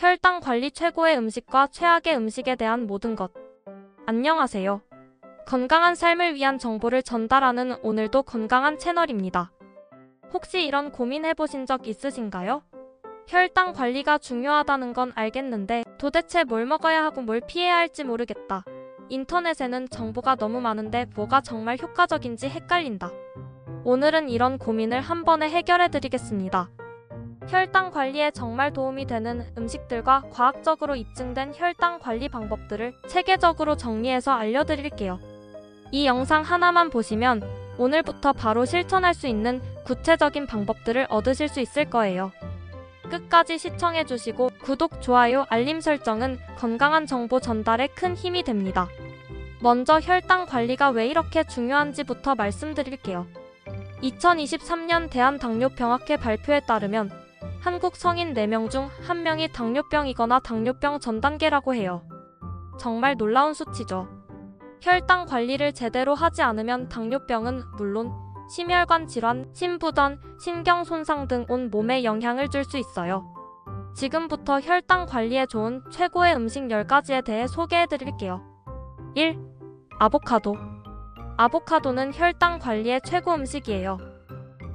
혈당 관리 최고의 음식과 최악의 음식에 대한 모든 것. 안녕하세요. 건강한 삶을 위한 정보를 전달하는 오늘도 건강한 채널입니다. 혹시 이런 고민 해보신 적 있으신가요? 혈당 관리가 중요하다는 건 알겠는데 도대체 뭘 먹어야 하고 뭘 피해야 할지 모르겠다. 인터넷에는 정보가 너무 많은데 뭐가 정말 효과적인지 헷갈린다. 오늘은 이런 고민을 한 번에 해결해 드리겠습니다. 혈당 관리에 정말 도움이 되는 음식들과 과학적으로 입증된 혈당 관리 방법들을 체계적으로 정리해서 알려드릴게요. 이 영상 하나만 보시면 오늘부터 바로 실천할 수 있는 구체적인 방법들을 얻으실 수 있을 거예요. 끝까지 시청해주시고 구독, 좋아요, 알림 설정은 건강한 정보 전달에 큰 힘이 됩니다. 먼저 혈당 관리가 왜 이렇게 중요한지부터 말씀드릴게요. 2023년 대한당뇨병학회 발표에 따르면 한국 성인 4명 중 1명이 당뇨병이거나 당뇨병 전 단계라고 해요. 정말 놀라운 수치죠. 혈당 관리를 제대로 하지 않으면 당뇨병은 물론 심혈관 질환, 심부전, 신경 손상 등 온 몸에 영향을 줄 수 있어요. 지금부터 혈당 관리에 좋은 최고의 음식 10가지에 대해 소개해 드릴게요. 1. 아보카도. 아보카도는 혈당 관리의 최고 음식이에요.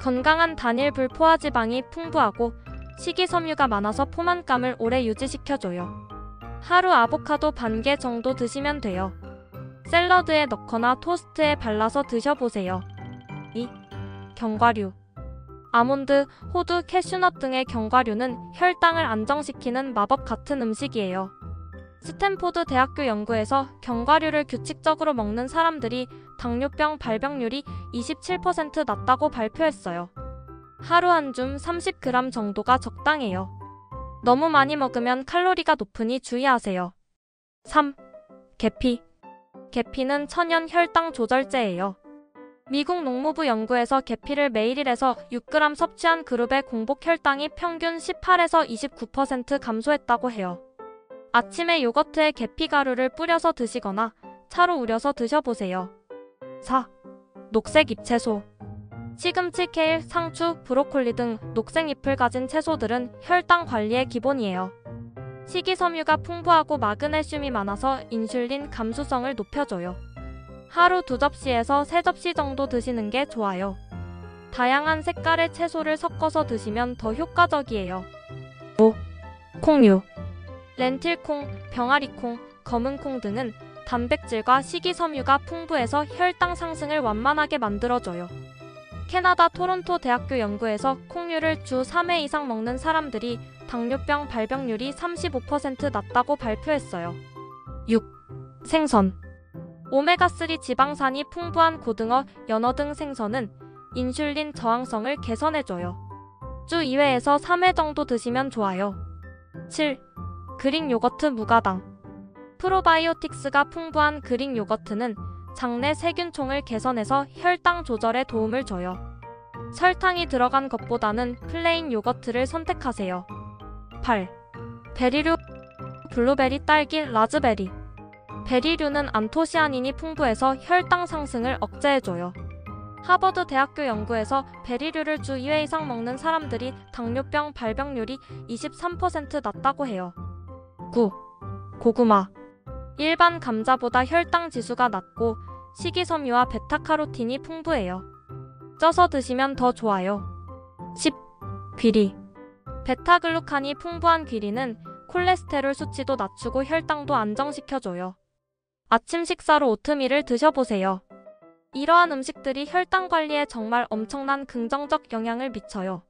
건강한 단일 불포화지방이 풍부하고 식이섬유가 많아서 포만감을 오래 유지시켜줘요. 하루 아보카도 반 개 정도 드시면 돼요. 샐러드에 넣거나 토스트에 발라서 드셔보세요. 2. 견과류. 아몬드, 호두, 캐슈넛 등의 견과류는 혈당을 안정시키는 마법 같은 음식이에요. 스탠포드 대학교 연구에서 견과류를 규칙적으로 먹는 사람들이 당뇨병 발병률이 27% 낮다고 발표했어요. 하루 한 줌 30g 정도가 적당해요. 너무 많이 먹으면 칼로리가 높으니 주의하세요. 3. 계피. 계피는 천연 혈당 조절제예요. 미국 농무부 연구에서 계피를 매일 1에서 6g 섭취한 그룹의 공복 혈당이 평균 18에서 29% 감소했다고 해요. 아침에 요거트에 계피 가루를 뿌려서 드시거나 차로 우려서 드셔보세요. 4. 녹색 잎채소. 시금치, 케일, 상추, 브로콜리 등 녹색 잎을 가진 채소들은 혈당 관리의 기본이에요. 식이섬유가 풍부하고 마그네슘이 많아서 인슐린 감수성을 높여줘요. 하루 2접시에서 3접시 정도 드시는 게 좋아요. 다양한 색깔의 채소를 섞어서 드시면 더 효과적이에요. 5. 콩류. 렌틸콩, 병아리콩, 검은콩 등은 단백질과 식이섬유가 풍부해서 혈당 상승을 완만하게 만들어줘요. 캐나다 토론토 대학교 연구에서 콩류를 주 3회 이상 먹는 사람들이 당뇨병 발병률이 35% 낮다고 발표했어요. 6. 생선. 오메가3 지방산이 풍부한 고등어, 연어 등 생선은 인슐린 저항성을 개선해줘요. 주 2회에서 3회 정도 드시면 좋아요. 7. 그릭 요거트 무가당. 프로바이오틱스가 풍부한 그릭 요거트는 장내 세균총을 개선해서 혈당 조절에 도움을 줘요. 설탕이 들어간 것보다는 플레인 요거트를 선택하세요. 8. 베리류. 블루베리, 딸기, 라즈베리. 베리류는 안토시아닌이 풍부해서 혈당 상승을 억제해줘요. 하버드 대학교 연구에서 베리류를 주 2회 이상 먹는 사람들이 당뇨병 발병률이 23% 낮다고 해요. 9. 고구마. 일반 감자보다 혈당 지수가 낮고 식이섬유와 베타카로틴이 풍부해요. 쪄서 드시면 더 좋아요. 10. 귀리. 베타글루칸이 풍부한 귀리는 콜레스테롤 수치도 낮추고 혈당도 안정시켜줘요. 아침 식사로 오트밀을 드셔보세요. 이러한 음식들이 혈당 관리에 정말 엄청난 긍정적 영향을 미쳐요.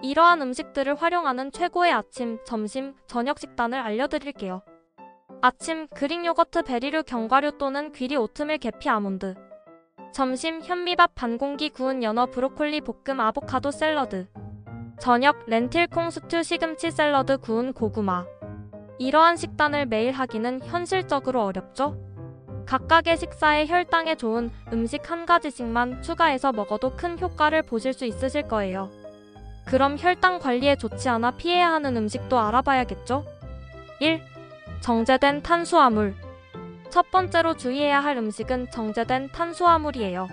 이러한 음식들을 활용하는 최고의 아침, 점심, 저녁 식단을 알려드릴게요. 아침 그릭 요거트, 베리류, 견과류 또는 귀리, 오트밀, 계피, 아몬드. 점심 현미밥 반 공기, 구운 연어, 브로콜리, 볶음, 아보카도 샐러드. 저녁 렌틸콩 스튜, 시금치 샐러드, 구운 고구마. 이러한 식단을 매일 하기는 현실적으로 어렵죠? 각각의 식사에 혈당에 좋은 음식 한 가지씩만 추가해서 먹어도 큰 효과를 보실 수 있으실 거예요. 그럼 혈당 관리에 좋지 않아 피해야 하는 음식도 알아봐야겠죠? 1. 정제된 탄수화물. 첫 번째로 주의해야 할 음식은 정제된 탄수화물이에요.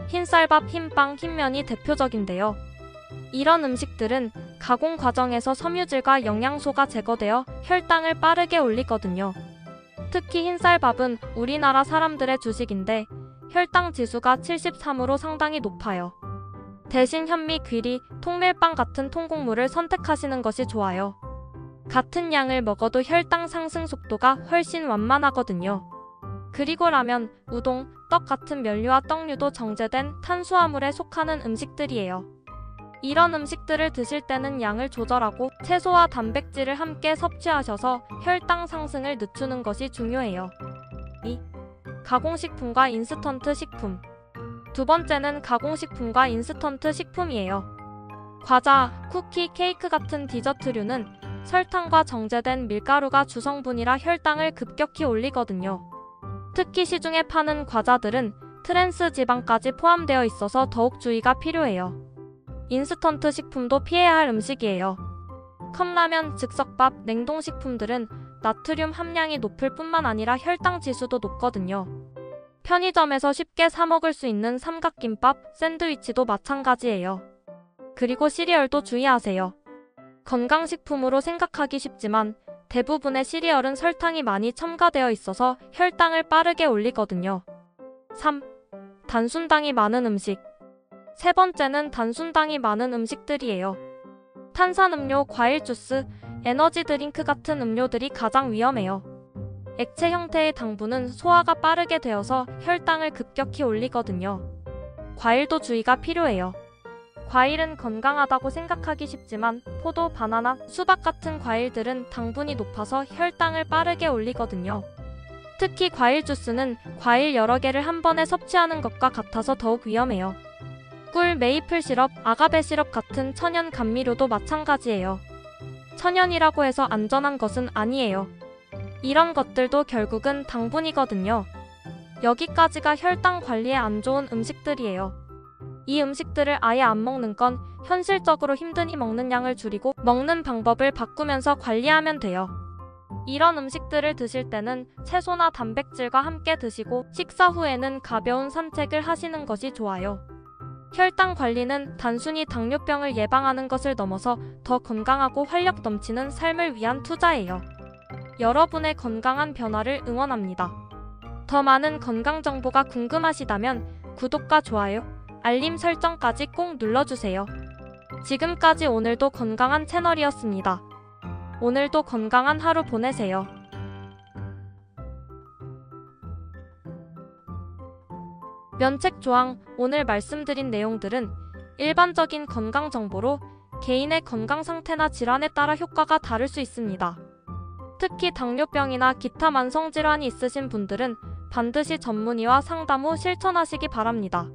흰쌀밥, 흰빵, 흰면이 대표적인데요. 이런 음식들은 가공 과정에서 섬유질과 영양소가 제거되어 혈당을 빠르게 올리거든요. 특히 흰쌀밥은 우리나라 사람들의 주식인데 혈당 지수가 73으로 상당히 높아요. 대신 현미, 귀리, 통밀빵 같은 통곡물을 선택하시는 것이 좋아요. 같은 양을 먹어도 혈당 상승 속도가 훨씬 완만하거든요. 그리고 라면, 우동, 떡 같은 면류와 떡류도 정제된 탄수화물에 속하는 음식들이에요. 이런 음식들을 드실 때는 양을 조절하고 채소와 단백질을 함께 섭취하셔서 혈당 상승을 늦추는 것이 중요해요. 2. 가공식품과 인스턴트 식품. 두 번째는 가공식품과 인스턴트 식품이에요. 과자, 쿠키, 케이크 같은 디저트류는 설탕과 정제된 밀가루가 주성분이라 혈당을 급격히 올리거든요. 특히 시중에 파는 과자들은 트랜스 지방까지 포함되어 있어서 더욱 주의가 필요해요. 인스턴트 식품도 피해야 할 음식이에요. 컵라면, 즉석밥, 냉동식품들은 나트륨 함량이 높을 뿐만 아니라 혈당 지수도 높거든요. 편의점에서 쉽게 사 먹을 수 있는 삼각김밥, 샌드위치도 마찬가지예요. 그리고 시리얼도 주의하세요. 건강식품으로 생각하기 쉽지만 대부분의 시리얼은 설탕이 많이 첨가되어 있어서 혈당을 빠르게 올리거든요. 3. 단순당이 많은 음식. 세 번째는 단순당이 많은 음식들이에요. 탄산음료, 과일 주스, 에너지 드링크 같은 음료들이 가장 위험해요. 액체 형태의 당분은 소화가 빠르게 되어서 혈당을 급격히 올리거든요. 과일도 주의가 필요해요. 과일은 건강하다고 생각하기 쉽지만 포도, 바나나, 수박 같은 과일들은 당분이 높아서 혈당을 빠르게 올리거든요. 특히 과일 주스는 과일 여러 개를 한 번에 섭취하는 것과 같아서 더욱 위험해요. 꿀, 메이플 시럽, 아가베 시럽 같은 천연 감미료도 마찬가지예요. 천연이라고 해서 안전한 것은 아니에요. 이런 것들도 결국은 당분이거든요. 여기까지가 혈당 관리에 안 좋은 음식들이에요. 이 음식들을 아예 안 먹는 건 현실적으로 힘드니 먹는 양을 줄이고 먹는 방법을 바꾸면서 관리하면 돼요. 이런 음식들을 드실 때는 채소나 단백질과 함께 드시고 식사 후에는 가벼운 산책을 하시는 것이 좋아요. 혈당 관리는 단순히 당뇨병을 예방하는 것을 넘어서 더 건강하고 활력 넘치는 삶을 위한 투자예요. 여러분의 건강한 변화를 응원합니다. 더 많은 건강 정보가 궁금하시다면 구독과 좋아요, 알림 설정까지 꼭 눌러주세요. 지금까지 오늘도 건강한 채널이었습니다. 오늘도 건강한 하루 보내세요. 면책 조항. 오늘 말씀드린 내용들은 일반적인 건강 정보로 개인의 건강 상태나 질환에 따라 효과가 다를 수 있습니다. 특히 당뇨병이나 기타 만성질환이 있으신 분들은 반드시 전문의와 상담 후 실천하시기 바랍니다.